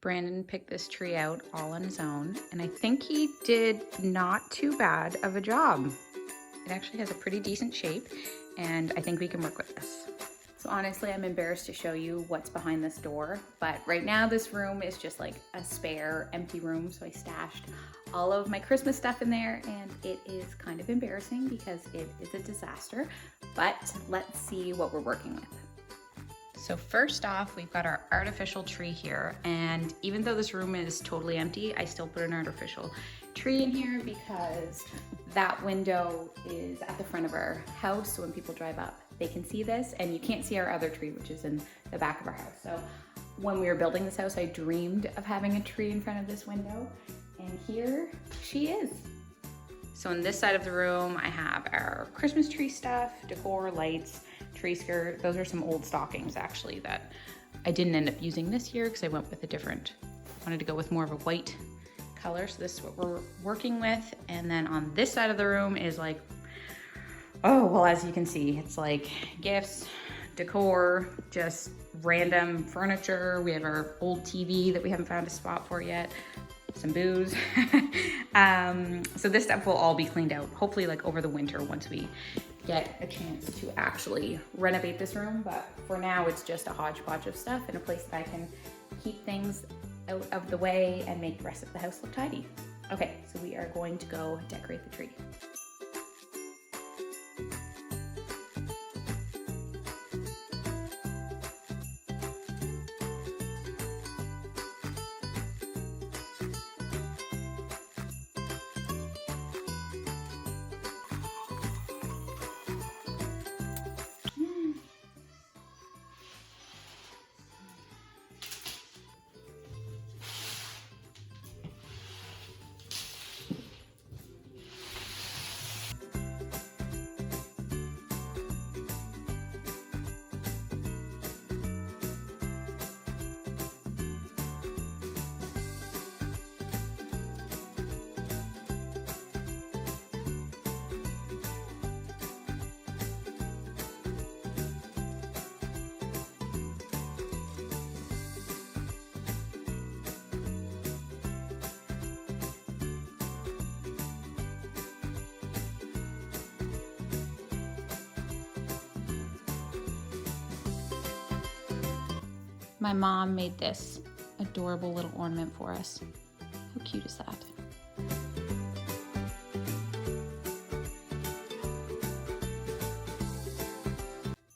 Brandon picked this tree out all on his own, and I think he did not too bad of a job. It actually has a pretty decent shape, and I think we can work with this. So honestly, I'm embarrassed to show you what's behind this door, but right now this room is just like a spare, empty room, so I stashed all of my Christmas stuff in there, and it is kind of embarrassing because it is a disaster, but let's see what we're working with. So first off, we've got our artificial tree here, and even though this room is totally empty, I still put an artificial tree in here because that window is at the front of our house, so when people drive up, they can see this, and you can't see our other tree, which is in the back of our house. So when we were building this house, I dreamed of having a tree in front of this window, and here she is. So on this side of the room, I have our Christmas tree stuff, decor, lights, tree skirt. Those are some old stockings actually that I didn't end up using this year because I went with wanted to go with more of a white color. So this is what we're working with. And then on this side of the room is like, oh, well, as you can see, it's like gifts, decor, just random furniture. We have our old TV that we haven't found a spot for yet. Some booze. So this stuff will all be cleaned out, hopefully like over the winter once we get a chance to actually renovate this room. But for now, it's just a hodgepodge of stuff in a place that I can keep things out of the way and make the rest of the house look tidy. Okay, so we are going to go decorate the tree. My mom made this adorable little ornament for us. How cute is that?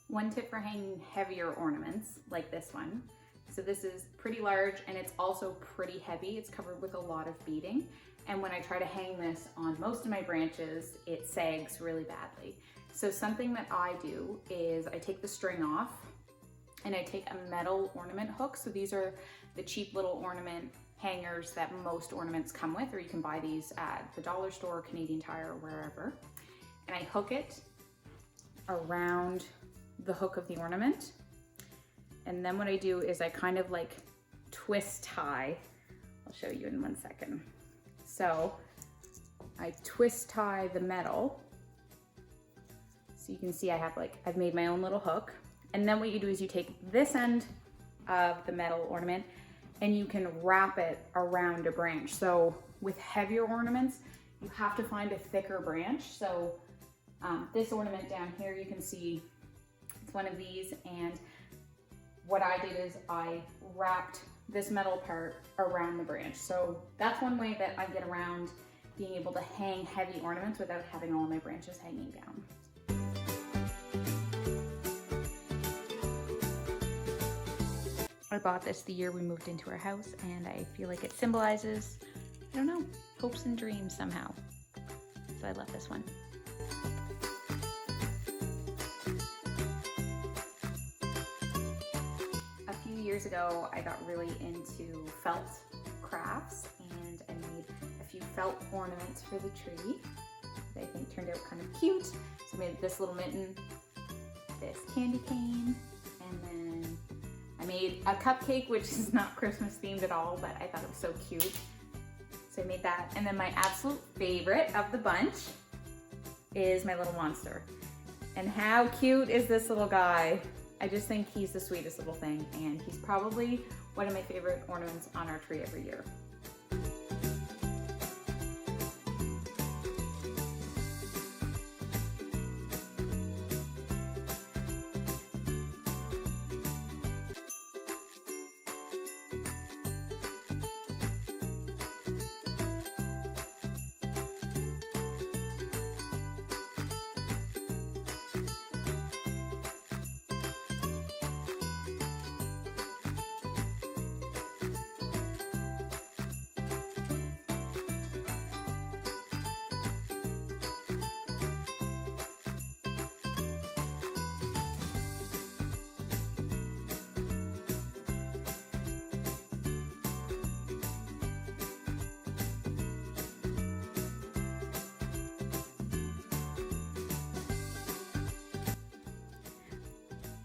One tip for hanging heavier ornaments like this one. So this is pretty large and it's also pretty heavy. It's covered with a lot of beading. And when I try to hang this on most of my branches, it sags really badly. So something that I do is I take the string off and I take a metal ornament hook. So these are the cheap little ornament hangers that most ornaments come with, or you can buy these at the dollar store, Canadian Tire, or wherever. And I hook it around the hook of the ornament. And then what I do is I kind of like twist tie. I'll show you in 1 second. So I twist tie the metal. So you can see I've made my own little hook. And then what you do is you take this end of the metal ornament and you can wrap it around a branch. So with heavier ornaments, you have to find a thicker branch. So this ornament down here, you can see it's one of these. And what I did is I wrapped this metal part around the branch. So that's one way that I get around being able to hang heavy ornaments without having all my branches hanging down. I bought this the year we moved into our house, and I feel like it symbolizes, I don't know, hopes and dreams somehow. So I love this one. A few years ago, I got really into felt crafts, and I made a few felt ornaments for the tree that I think turned out kind of cute. So I made this little mitten, this candy cane, and then I made a cupcake, which is not Christmas themed at all, but I thought it was so cute. So I made that. And then my absolute favorite of the bunch is my little monster. And how cute is this little guy? I just think he's the sweetest little thing, and he's probably one of my favorite ornaments on our tree every year.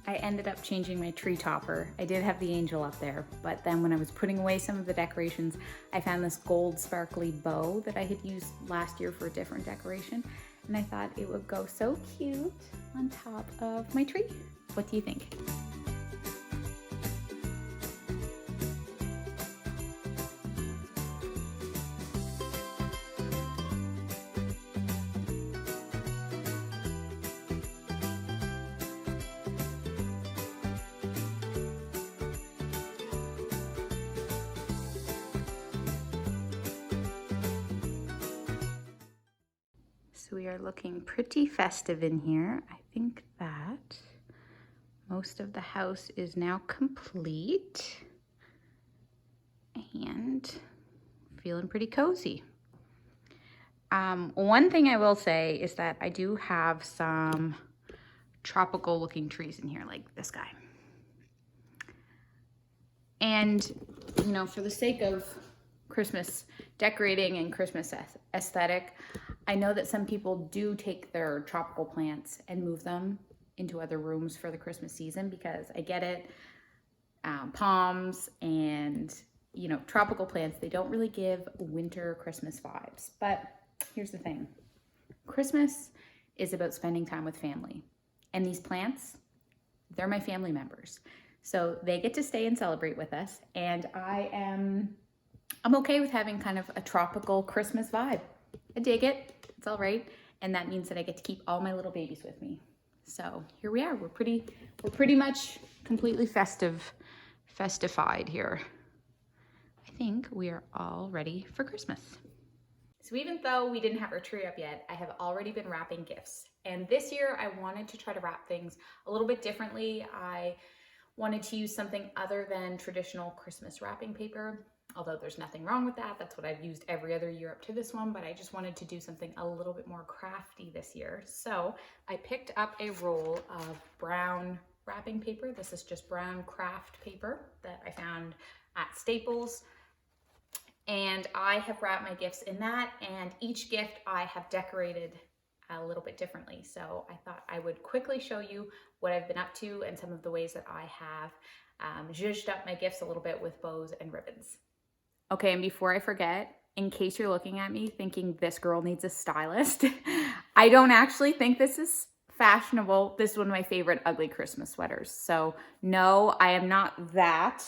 I ended up changing my tree topper. I did have the angel up there, but then when I was putting away some of the decorations, I found this gold sparkly bow that I had used last year for a different decoration, and I thought it would go so cute on top of my tree. What do you think? So we are looking pretty festive in here. I think that most of the house is now complete and feeling pretty cozy. One thing I will say is that I do have some tropical looking trees in here, like this guy. And, you know, for the sake of Christmas decorating and Christmas aesthetic, I know that some people do take their tropical plants and move them into other rooms for the Christmas season, because I get it, palms and, you know, tropical plants, they don't really give winter Christmas vibes. But here's the thing, Christmas is about spending time with family, and these plants, they're my family members. So they get to stay and celebrate with us, and I'm okay with having kind of a tropical Christmas vibe. I dig it. It's all right. And that means that I get to keep all my little babies with me. So here we are. We're pretty much completely festified here. I think we are all ready for Christmas. So even though we didn't have our tree up yet, I have already been wrapping gifts. And this year I wanted to try to wrap things a little bit differently. I wanted to use something other than traditional Christmas wrapping paper. Although there's nothing wrong with that. That's what I've used every other year up to this one, but I just wanted to do something a little bit more crafty this year. So I picked up a roll of brown wrapping paper. This is just brown craft paper that I found at Staples. And I have wrapped my gifts in that, and each gift I have decorated a little bit differently. So I thought I would quickly show you what I've been up to and some of the ways that I have zhuzhed up my gifts a little bit with bows and ribbons. Okay, and before I forget, in case you're looking at me thinking this girl needs a stylist, I don't actually think this is fashionable. This is one of my favorite ugly Christmas sweaters. So no, I am not that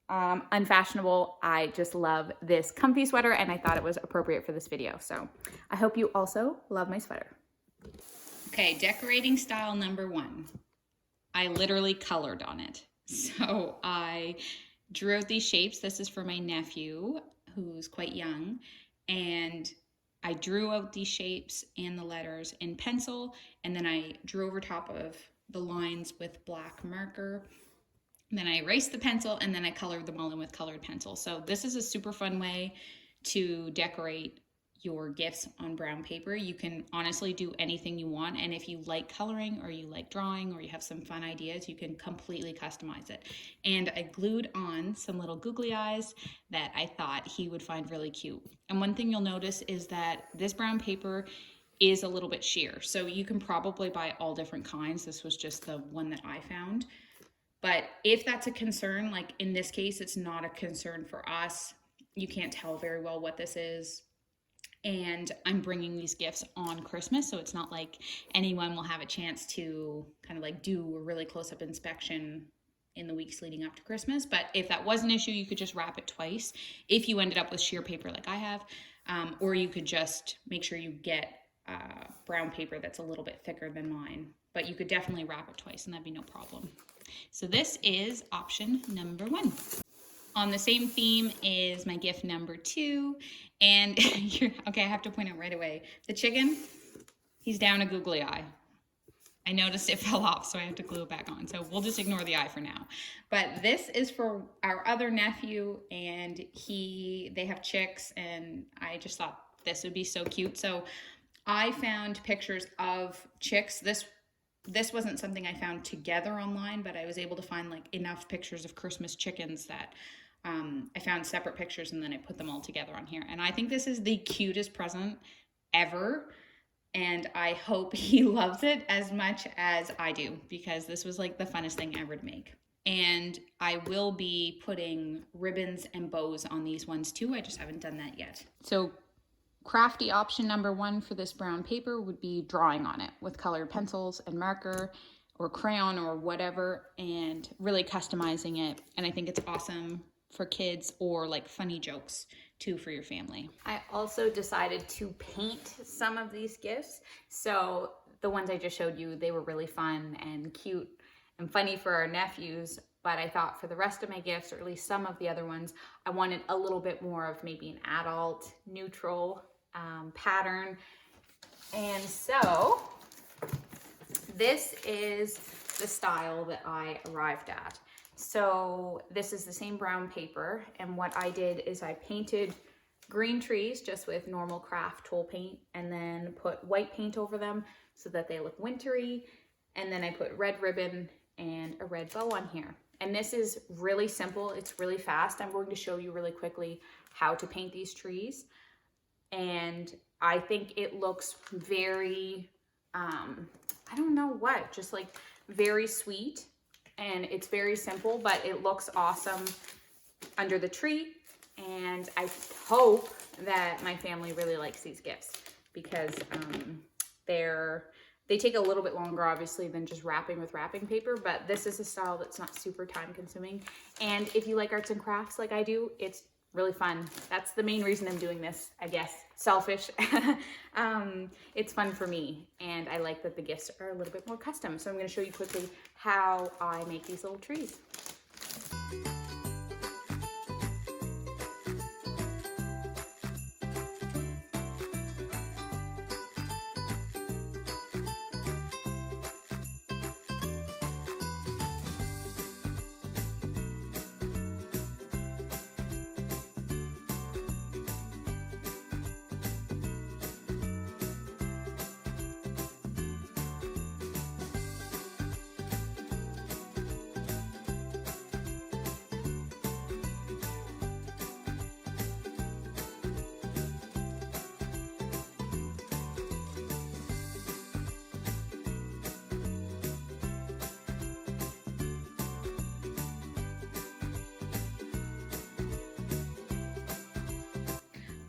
unfashionable. I just love this comfy sweater, and I thought it was appropriate for this video. So I hope you also love my sweater. Okay, decorating style number 1. I literally colored on it. So I drew out these shapes. This is for my nephew, who's quite young, and I drew out these shapes and the letters in pencil, and then I drew over top of the lines with black marker. And then I erased the pencil, and then I colored them all in with colored pencil. So this is a super fun way to decorate your gifts on brown paper. You can honestly do anything you want, and if you like coloring or you like drawing or you have some fun ideas, you can completely customize it. And I glued on some little googly eyes that I thought he would find really cute. And one thing you'll notice is that this brown paper is a little bit sheer, so you can probably buy all different kinds. This was just the one that I found. But if that's a concern, like in this case, it's not a concern for us. You can't tell very well what this is. And I'm bringing these gifts on Christmas, so it's not like anyone will have a chance to kind of like do a really close-up inspection in the weeks leading up to Christmas. But if that was an issue, you could just wrap it twice if you ended up with sheer paper like I have, or you could just make sure you get brown paper that's a little bit thicker than mine. But you could definitely wrap it twice and that'd be no problem. So this is option number 1. On the same theme is my gift number 2. And okay, I have to point out right away, the chicken, he's down a googly eye. I noticed it fell off, so I have to glue it back on. So we'll just ignore the eye for now. But this is for our other nephew, and they have chicks, and I just thought this would be so cute. So I found pictures of chicks. This wasn't something I found together online, but I was able to find like enough pictures of Christmas chickens that I found separate pictures, and then I put them all together on here. And I think this is the cutest present ever. And I hope he loves it as much as I do, because this was like the funnest thing ever to make. And I will be putting ribbons and bows on these ones too. I just haven't done that yet. So crafty option number 1 for this brown paper would be drawing on it with colored pencils and marker or crayon or whatever, and really customizing it. And I think it's awesome for kids, or like funny jokes too for your family. I also decided to paint some of these gifts. So the ones I just showed you, they were really fun and cute and funny for our nephews. But I thought for the rest of my gifts, or at least some of the other ones, I wanted a little bit more of maybe an adult, neutral pattern. And so this is the style that I arrived at. So this is the same brown paper, and what I did is I painted green trees just with normal craft tool paint, and then put white paint over them so that they look wintry, and then I put red ribbon and a red bow on here. And this is really simple, it's really fast. I'm going to show you really quickly how to paint these trees, and I think it looks very, I don't know what, just like very sweet. And it's very simple, but it looks awesome under the tree. And I hope that my family really likes these gifts, because they take a little bit longer, obviously, than just wrapping with wrapping paper. But this is a style that's not super time consuming. And if you like arts and crafts like I do, it's really fun. That's the main reason I'm doing this, I guess. Selfish. It's fun for me, and I like that the gifts are a little bit more custom. So I'm going to show you quickly how I make these little trees.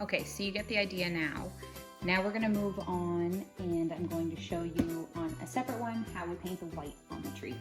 Okay, so you get the idea now. Now we're gonna move on, and I'm going to show you on a separate one how we paint the white on the trees.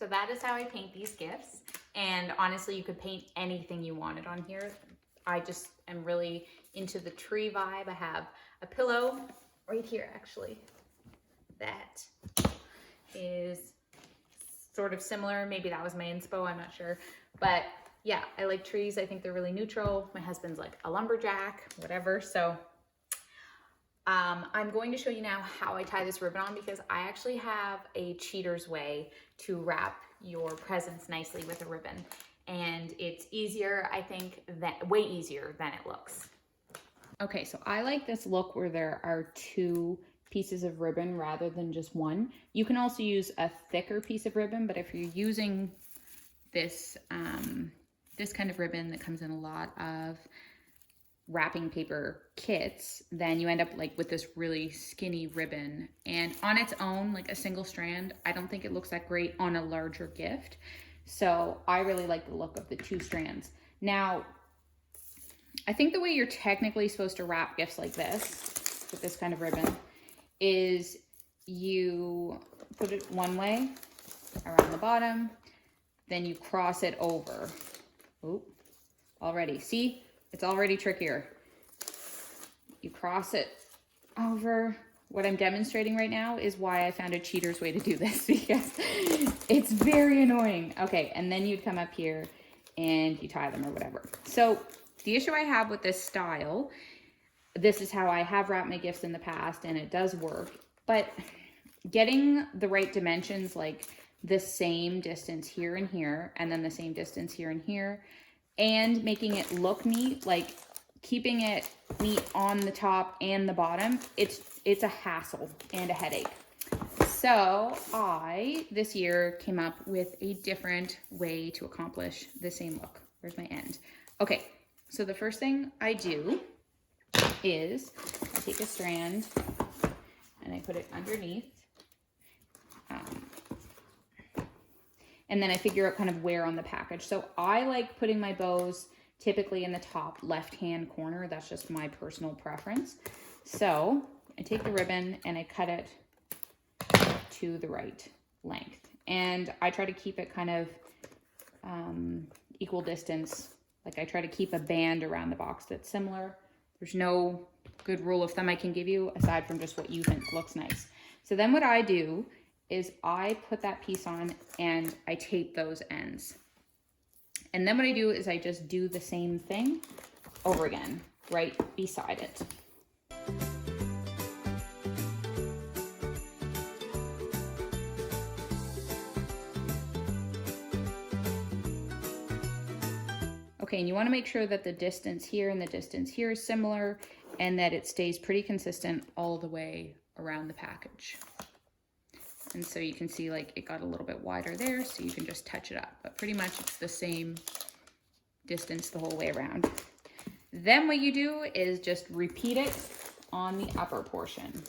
So that is how I paint these gifts. And honestly, you could paint anything you wanted on here. I just am really into the tree vibe. I have a pillow right here, actually, that is sort of similar. Maybe that was my inspo, I'm not sure. But yeah, I like trees. I think they're really neutral. My husband's like a lumberjack, whatever. So I'm going to show you now how I tie this ribbon on, because I actually have a cheater's way to wrap your presents nicely with a ribbon. And it's easier, I think, way easier than it looks. Okay, so I like this look where there are two pieces of ribbon rather than just one. You can also use a thicker piece of ribbon, but if you're using this, this kind of ribbon that comes in a lot of wrapping paper kits, then you end up like with this really skinny ribbon, and on its own, like a single strand, I don't think it looks that great on a larger gift. So I really like the look of the two strands. Now, I think the way you're technically supposed to wrap gifts like this, with this kind of ribbon, is you put it one way around the bottom, then you cross it over. Oop, already, see? It's already trickier. You cross it over. What I'm demonstrating right now is why I found a cheater's way to do this, because it's very annoying. Okay, and then you'd come up here and you tie them or whatever. So the issue I have with this style, this is how I have wrapped my gifts in the past and it does work, but getting the right dimensions, like the same distance here and here, and then the same distance here and here, and making it look neat, like keeping it neat on the top and the bottom, it's a hassle and a headache. So I, this year, came up with a different way to accomplish the same look. Where's my end? Okay, so the first thing I do is I take a strand and I put it underneath. And then I figure out kind of where on the package. So I like putting my bows typically in the top left-hand corner. That's just my personal preference. So I take the ribbon and I cut it to the right length. And I try to keep it kind of equal distance. Like I try to keep a band around the box that's similar. There's no good rule of thumb I can give you aside from just what you think looks nice. So then what I do is I put that piece on and I tape those ends. And then what I do is I just do the same thing over again, right beside it. Okay, and you want to make sure that the distance here and the distance here is similar and that it stays pretty consistent all the way around the package. And so you can see like it got a little bit wider there, so you can just touch it up. But pretty much it's the same distance the whole way around. Then what you do is just repeat it on the upper portion.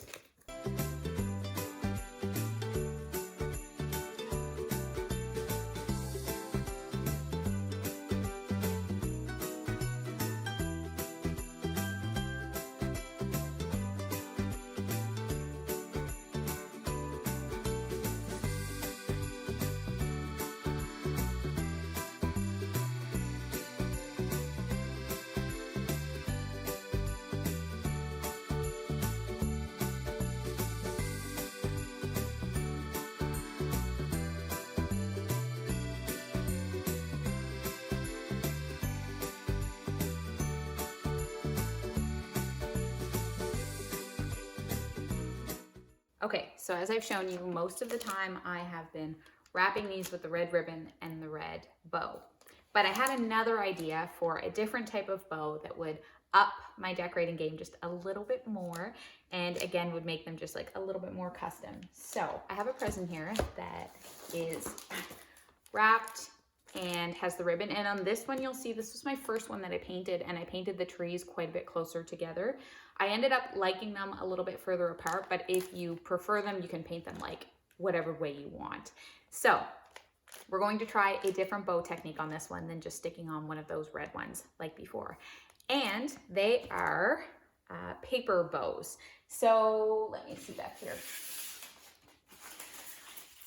Okay, so as I've shown you, most of the time I have been wrapping these with the red ribbon and the red bow. But I had another idea for a different type of bow that would up my decorating game just a little bit more, and again would make them just like a little bit more custom. So I have a present here that is wrapped and has the ribbon, and on this one you'll see this was my first one that I painted, and I painted the trees quite a bit closer together. I ended up liking them a little bit further apart, but if you prefer them, you can paint them like whatever way you want. So we're going to try a different bow technique on this one than just sticking on one of those red ones like before. And they are paper bows. So let me see back here.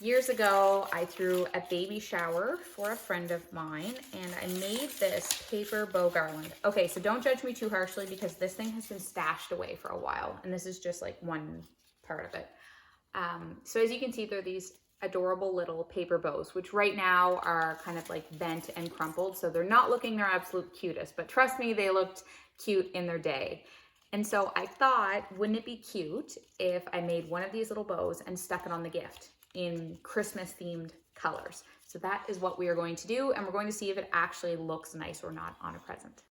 Years ago, I threw a baby shower for a friend of mine, and I made this paper bow garland. Okay, so don't judge me too harshly because this thing has been stashed away for a while, and this is just like one part of it. So as you can see, there are these adorable little paper bows, which right now are kind of like bent and crumpled, so they're not looking their absolute cutest, but trust me, they looked cute in their day. And so I thought, wouldn't it be cute if I made one of these little bows and stuck it on the gift in Christmas themed colors? So that is what we are going to do, and we're going to see if it actually looks nice or not on a present.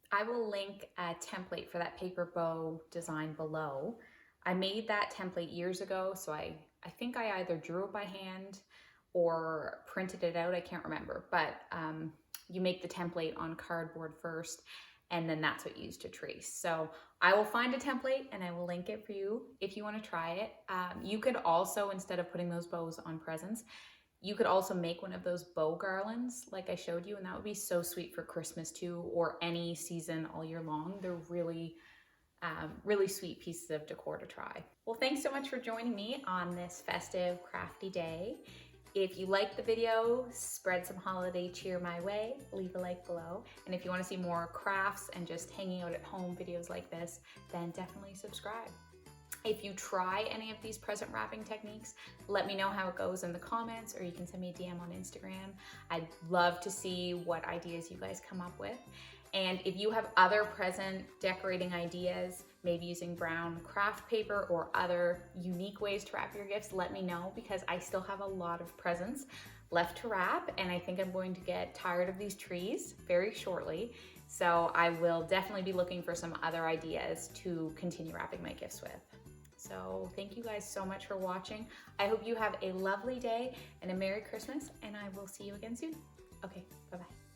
I will link a template for that paper bow design below. I made that template years ago, so I think I either drew it by hand or printed it out, I can't remember, but you make the template on cardboard first, and then that's what you use to trace. So I will find a template and I will link it for you if you want to try it. You could also, instead of putting those bows on presents, you could also make one of those bow garlands like I showed you, and that would be so sweet for Christmas too, or any season all year long. They're really, really sweet pieces of decor to try. Well, thanks so much for joining me on this festive, crafty day. If you liked the video, spread some holiday cheer my way, leave a like below. And if you want to see more crafts and just hanging out at home videos like this, then definitely subscribe. If you try any of these present wrapping techniques, let me know how it goes in the comments, or you can send me a DM on Instagram. I'd love to see what ideas you guys come up with. And if you have other present decorating ideas, maybe using brown craft paper or other unique ways to wrap your gifts, let me know, because I still have a lot of presents left to wrap, and I think I'm going to get tired of these trees very shortly. So I will definitely be looking for some other ideas to continue wrapping my gifts with. So thank you guys so much for watching. I hope you have a lovely day and a Merry Christmas, and I will see you again soon. Okay, bye-bye.